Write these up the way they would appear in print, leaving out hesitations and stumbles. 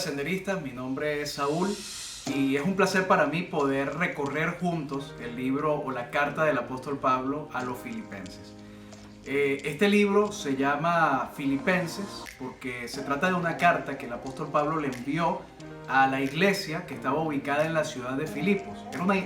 senderistas, mi nombre es Saúl y es un placer para mí poder recorrer juntos el libro o la carta del apóstol Pablo a los filipenses. Este libro se llama Filipenses porque se trata de una carta que el apóstol Pablo le envió a la iglesia que estaba ubicada en la ciudad de Filipos.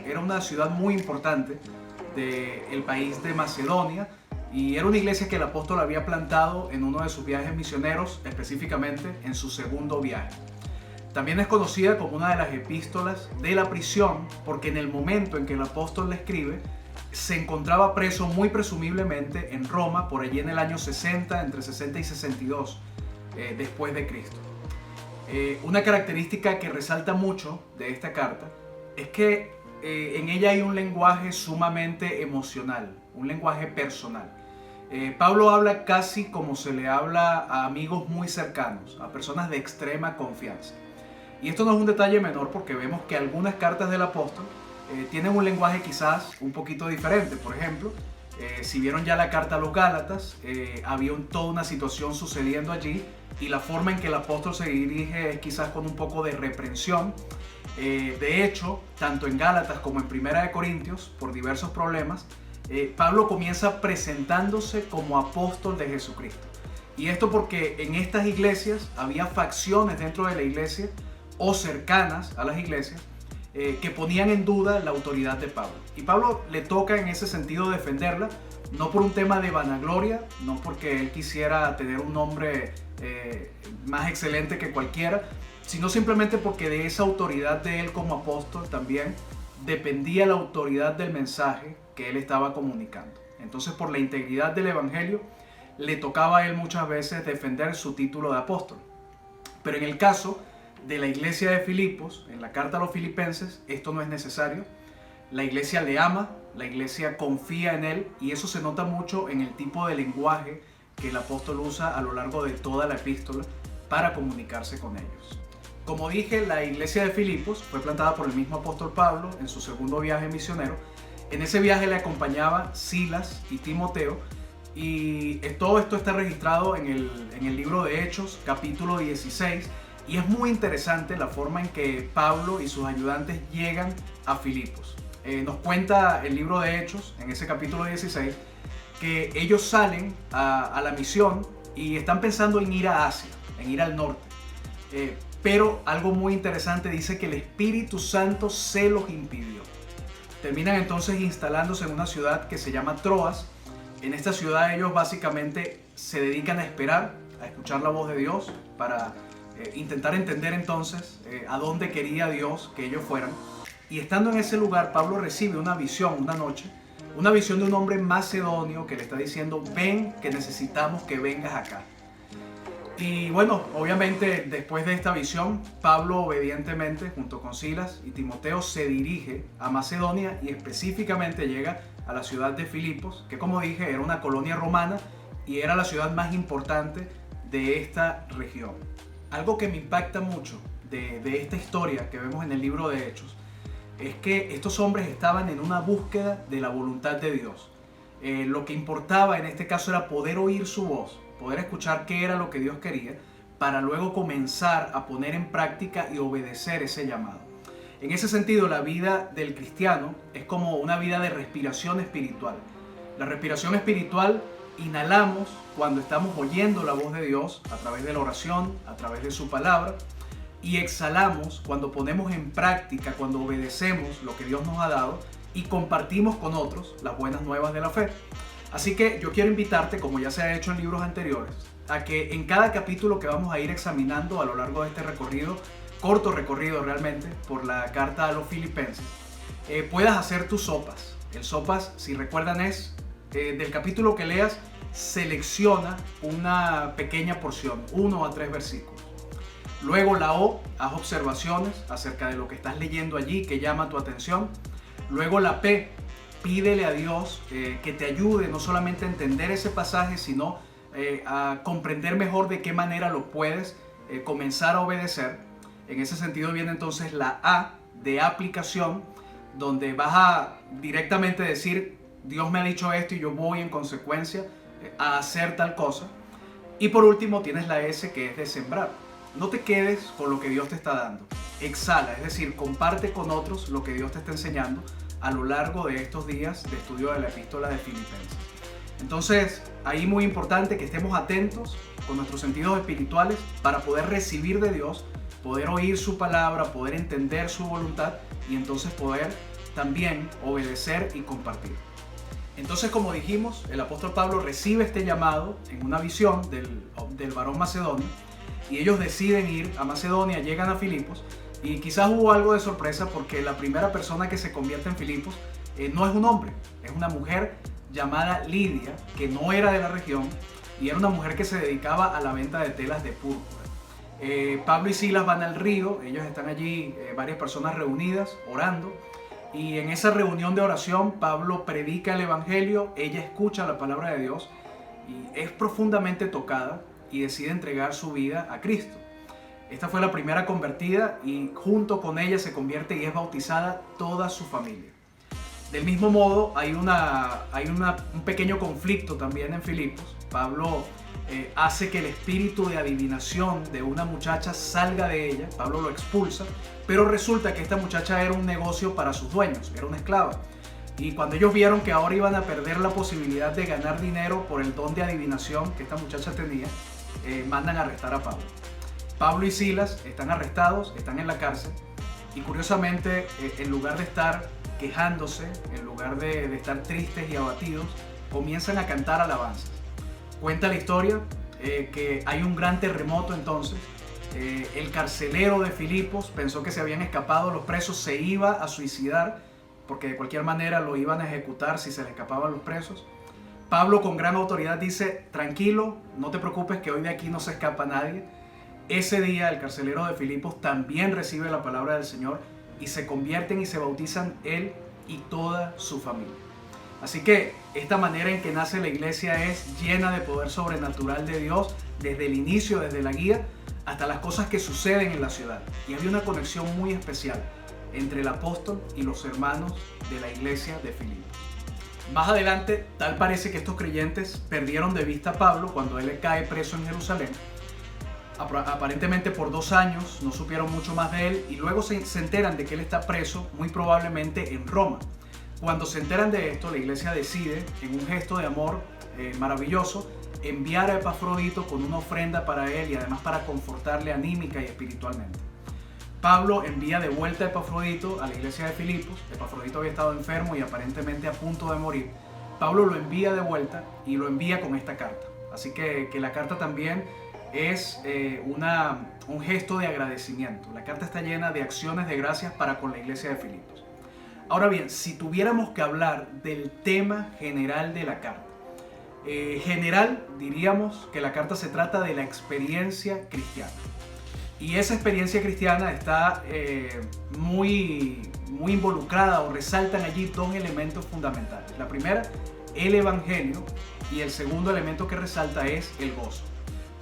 Era una ciudad muy importante del país de Macedonia y era una iglesia que el apóstol había plantado en uno de sus viajes misioneros, específicamente en su segundo viaje. También es conocida como una de las epístolas de la prisión porque en el momento en que el apóstol la escribe se encontraba preso muy presumiblemente en Roma por allí en el año 60, entre 60 y 62 después de Cristo. Una característica que resalta mucho de esta carta es que en ella hay un lenguaje sumamente emocional, un lenguaje personal. Pablo habla casi como se le habla a amigos muy cercanos, a personas de extrema confianza. Y esto no es un detalle menor porque vemos que algunas cartas del apóstol tienen un lenguaje quizás un poquito diferente. Por ejemplo, si vieron ya la carta a los Gálatas, había toda una situación sucediendo allí y la forma en que el apóstol se dirige es quizás con un poco de reprensión. De hecho, tanto en Gálatas como en Primera de Corintios, por diversos problemas, Pablo comienza presentándose como apóstol de Jesucristo. Y esto porque en estas iglesias había facciones dentro de la iglesia o cercanas a las iglesias que ponían en duda la autoridad de Pablo. Y Pablo le toca en ese sentido defenderla, no por un tema de vanagloria, no porque él quisiera tener un nombre más excelente que cualquiera, sino simplemente porque de esa autoridad de él como apóstol también dependía la autoridad del mensaje que él estaba comunicando. Entonces, por la integridad del evangelio, le tocaba a él muchas veces defender su título de apóstol. Pero en el caso de la iglesia de Filipos, en la carta a los filipenses, esto no es necesario. La iglesia le ama, la iglesia confía en él y eso se nota mucho en el tipo de lenguaje que el apóstol usa a lo largo de toda la epístola para comunicarse con ellos. Como dije, la iglesia de Filipos fue plantada por el mismo apóstol Pablo en su segundo viaje misionero. En ese viaje le acompañaba Silas y Timoteo y todo esto está registrado en el libro de Hechos, capítulo 16. Y es muy interesante la forma en que Pablo y sus ayudantes llegan a Filipos. Nos cuenta el libro de Hechos, en ese capítulo 16, que ellos salen a la misión y están pensando en ir a Asia, en ir al norte. Pero algo muy interesante dice que el Espíritu Santo se los impidió. Terminan entonces instalándose en una ciudad que se llama Troas. En esta ciudad ellos básicamente se dedican a esperar, a escuchar la voz de Dios para intentar entender entonces a dónde quería Dios que ellos fueran. Y estando en ese lugar, Pablo recibe una visión una noche, una visión de un hombre macedonio que le está diciendo: ven, que necesitamos que vengas acá. Y bueno, obviamente después de esta visión, Pablo obedientemente junto con Silas y Timoteo se dirige a Macedonia y específicamente llega a la ciudad de Filipos, que como dije era una colonia romana y era la ciudad más importante de esta región. Algo que me impacta mucho de esta historia que vemos en el libro de Hechos es que estos hombres estaban en una búsqueda de la voluntad de Dios. Lo que importaba en este caso era poder oír su voz, poder escuchar qué era lo que Dios quería, para luego comenzar a poner en práctica y obedecer ese llamado. En ese sentido, la vida del cristiano es como una vida de respiración espiritual. La respiración espiritual inhalamos cuando estamos oyendo la voz de Dios a través de la oración, a través de su palabra, y exhalamos cuando ponemos en práctica, cuando obedecemos lo que Dios nos ha dado y compartimos con otros las buenas nuevas de la fe. Así que yo quiero invitarte, como ya se ha hecho en libros anteriores, a que en cada capítulo que vamos a ir examinando a lo largo de este recorrido, corto recorrido realmente, por la carta a los filipenses, puedas hacer tus sopas. El sopas, si recuerdan, es del capítulo que leas, selecciona una pequeña porción, 1 a 3 versículos. Luego la O, haz observaciones acerca de lo que estás leyendo allí que llama tu atención. Luego la P, pídele a Dios que te ayude no solamente a entender ese pasaje, sino a comprender mejor de qué manera lo puedes comenzar a obedecer. En ese sentido viene entonces la A de aplicación, donde vas a directamente decir: Dios me ha dicho esto y yo voy en consecuencia a hacer tal cosa. Y por último tienes la S, que es de sembrar. no te quedes con lo que Dios te está dando. Exhala, es decir, comparte con otros lo que Dios te está enseñando a lo largo de estos días de estudio de la epístola de Filipenses. Entonces, ahí muy importante que estemos atentos con nuestros sentidos espirituales para poder recibir de Dios, poder oír su palabra, poder entender su voluntad y entonces poder también obedecer y compartir. Entonces, como dijimos, el apóstol Pablo recibe este llamado en una visión del varón macedonio y ellos deciden ir a Macedonia, llegan a Filipos y quizás hubo algo de sorpresa porque la primera persona que se convierte en Filipos no es un hombre, es una mujer llamada Lidia, que no era de la región y era una mujer que se dedicaba a la venta de telas de púrpura. Pablo y Silas van al río, ellos están allí, varias personas reunidas, orando. Y en esa reunión de oración, Pablo predica el evangelio, ella escucha la palabra de Dios y es profundamente tocada y decide entregar su vida a Cristo. Esta fue la primera convertida y junto con ella se convierte y es bautizada toda su familia. Del mismo modo, hay un pequeño conflicto también en Filipos. Pablo hace que el espíritu de adivinación de una muchacha salga de ella. Pablo lo expulsa, pero resulta que esta muchacha era un negocio para sus dueños, era una esclava. Y cuando ellos vieron que ahora iban a perder la posibilidad de ganar dinero por el don de adivinación que esta muchacha tenía, mandan a arrestar a Pablo. Pablo y Silas están arrestados, están en la cárcel y curiosamente, en lugar de estar quejándose, en lugar de estar tristes y abatidos, comienzan a cantar alabanzas. Cuenta la historia que hay un gran terremoto entonces. El carcelero de Filipos pensó que se habían escapado los presos, se iba a suicidar porque de cualquier manera lo iban a ejecutar si se le escapaban los presos. Pablo con gran autoridad dice: tranquilo, no te preocupes que hoy de aquí no se escapa nadie. Ese día el carcelero de Filipos también recibe la palabra del Señor y se convierten y se bautizan él y toda su familia. Así que esta manera en que nace la iglesia es llena de poder sobrenatural de Dios desde el inicio, desde la guía, hasta las cosas que suceden en la ciudad. Y había una conexión muy especial entre el apóstol y los hermanos de la iglesia de Filipos. Más adelante, tal parece que estos creyentes perdieron de vista a Pablo cuando él cae preso en Jerusalén. Aparentemente por 2 años no supieron mucho más de él y luego se enteran de que él está preso, muy probablemente en Roma. Cuando se enteran de esto, la iglesia decide, en un gesto de amor maravilloso, enviar a Epafrodito con una ofrenda para él y además para confortarle anímica y espiritualmente. Pablo envía de vuelta a Epafrodito a la iglesia de Filipos. Epafrodito había estado enfermo y aparentemente a punto de morir. Pablo lo envía de vuelta y lo envía con esta carta. Así que la carta también es un gesto de agradecimiento. La carta está llena de acciones de gracias para con la iglesia de Filipos. Ahora bien, si tuviéramos que hablar del tema general de la carta, diríamos que la carta se trata de la experiencia cristiana. Y esa experiencia cristiana está muy involucrada o resaltan allí 2 elementos fundamentales. La primera, el evangelio, y el segundo elemento que resalta es el gozo.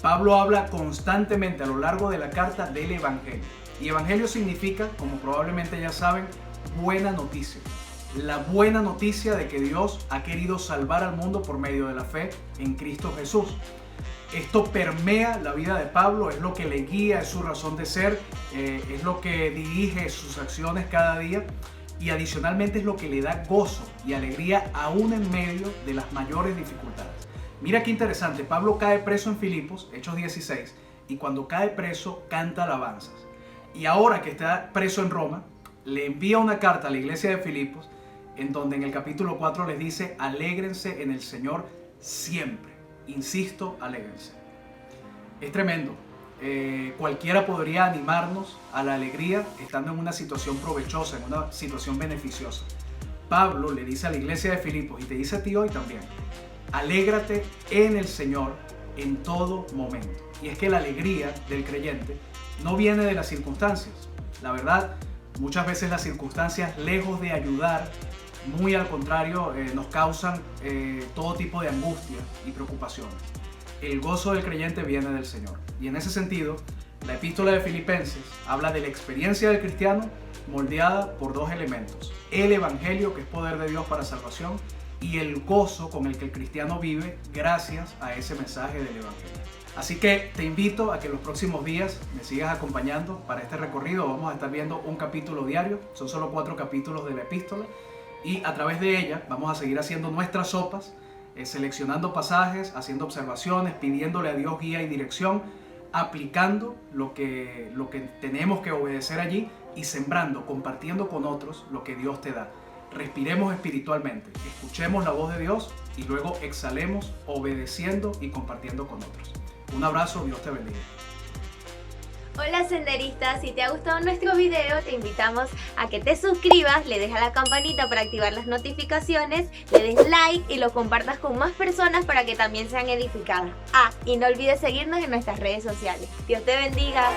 Pablo habla constantemente a lo largo de la carta del evangelio. Y evangelio significa, como probablemente ya saben, buena noticia. La buena noticia de que Dios ha querido salvar al mundo por medio de la fe en Cristo Jesús. Esto permea la vida de Pablo, es lo que le guía, es su razón de ser, es lo que dirige sus acciones cada día y adicionalmente es lo que le da gozo y alegría aún en medio de las mayores dificultades. Mira qué interesante, Pablo cae preso en Filipos, Hechos 16, y cuando cae preso canta alabanzas. Y ahora que está preso en Roma, le envía una carta a la iglesia de Filipos, en donde en el capítulo 4 les dice: alégrense en el Señor siempre. Insisto, alégrense. Es tremendo. Cualquiera podría animarnos a la alegría estando en una situación provechosa, en una situación beneficiosa. Pablo le dice a la iglesia de Filipos, y te dice a ti hoy también: alégrate en el Señor en todo momento. Y es que la alegría del creyente no viene de las circunstancias. La verdad, muchas veces las circunstancias, lejos de ayudar, muy al contrario, nos causan todo tipo de angustia y preocupaciones. El gozo del creyente viene del Señor. Y en ese sentido, la epístola de Filipenses habla de la experiencia del cristiano moldeada por 2 elementos. El evangelio, que es poder de Dios para salvación, y el gozo con el que el cristiano vive gracias a ese mensaje del Evangelio. Así que te invito a que los próximos días me sigas acompañando para este recorrido. Vamos a estar viendo un capítulo diario, son solo 4 capítulos de la epístola, y a través de ella vamos a seguir haciendo nuestras sopas, seleccionando pasajes, haciendo observaciones, pidiéndole a Dios guía y dirección, aplicando lo que tenemos que obedecer allí y sembrando, compartiendo con otros lo que Dios te da. Respiremos espiritualmente, escuchemos la voz de Dios y luego exhalemos obedeciendo y compartiendo con otros. Un abrazo, Dios te bendiga. Hola senderistas, si te ha gustado nuestro video te invitamos a que te suscribas, le des a la campanita para activar las notificaciones, le des like y lo compartas con más personas para que también sean edificadas. Y no olvides seguirnos en nuestras redes sociales. Dios te bendiga.